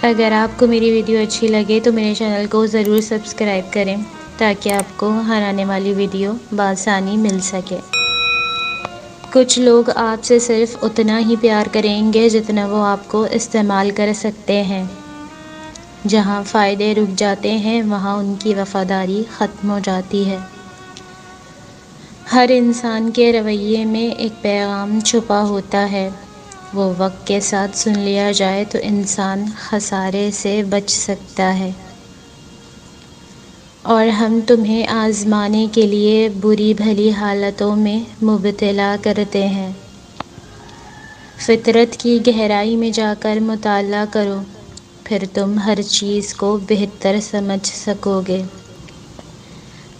اگر آپ کو میری ویڈیو اچھی لگے تو میرے چینل کو ضرور سبسکرائب کریں تاکہ آپ کو ہر آنے والی ویڈیو بآسانی مل سکے۔ کچھ لوگ آپ سے صرف اتنا ہی پیار کریں گے جتنا وہ آپ کو استعمال کر سکتے ہیں۔ جہاں فائدے رک جاتے ہیں وہاں ان کی وفاداری ختم ہو جاتی ہے۔ ہر انسان کے رویے میں ایک پیغام چھپا ہوتا ہے، وہ وقت کے ساتھ سن لیا جائے تو انسان خسارے سے بچ سکتا ہے۔ اور ہم تمہیں آزمانے کے لیے بری بھلی حالتوں میں مبتلا کرتے ہیں۔ فطرت کی گہرائی میں جا کر مطالعہ کرو، پھر تم ہر چیز کو بہتر سمجھ سکو گے۔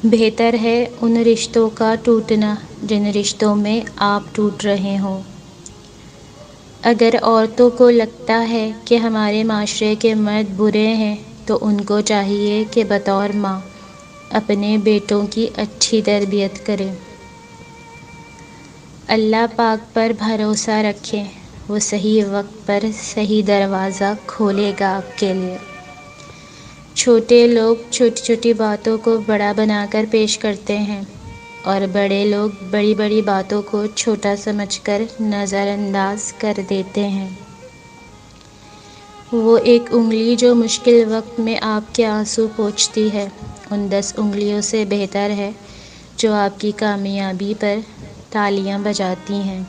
بہتر ہے ان رشتوں کا ٹوٹنا جن رشتوں میں آپ ٹوٹ رہے ہوں۔ اگر عورتوں کو لگتا ہے کہ ہمارے معاشرے کے مرد برے ہیں تو ان کو چاہیے کہ بطور ماں اپنے بیٹوں کی اچھی تربیت کریں۔ اللہ پاک پر بھروسہ رکھیں، وہ صحیح وقت پر صحیح دروازہ کھولے گا آپ کے لیے۔ چھوٹے لوگ چھوٹی چھوٹی باتوں کو بڑا بنا کر پیش کرتے ہیں اور بڑے لوگ بڑی بڑی باتوں کو چھوٹا سمجھ کر نظر انداز کر دیتے ہیں۔ وہ ایک انگلی جو مشکل وقت میں آپ کے آنسو پوچھتی ہے ان 10 انگلیوں سے بہتر ہے جو آپ کی کامیابی پر تالیاں بجاتی ہیں۔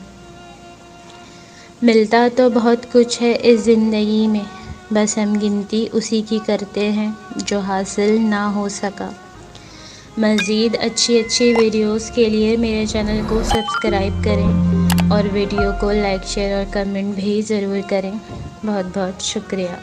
ملتا تو بہت کچھ ہے اس زندگی میں، بس ہم گنتی اسی کی کرتے ہیں جو حاصل نہ ہو سکا۔ مزید اچھی ویڈیوز کے لیے میرے چینل کو سبسکرائب کریں اور ویڈیو کو لائک شیئر اور کمنٹ بھی ضرور کریں۔ بہت بہت شکریہ۔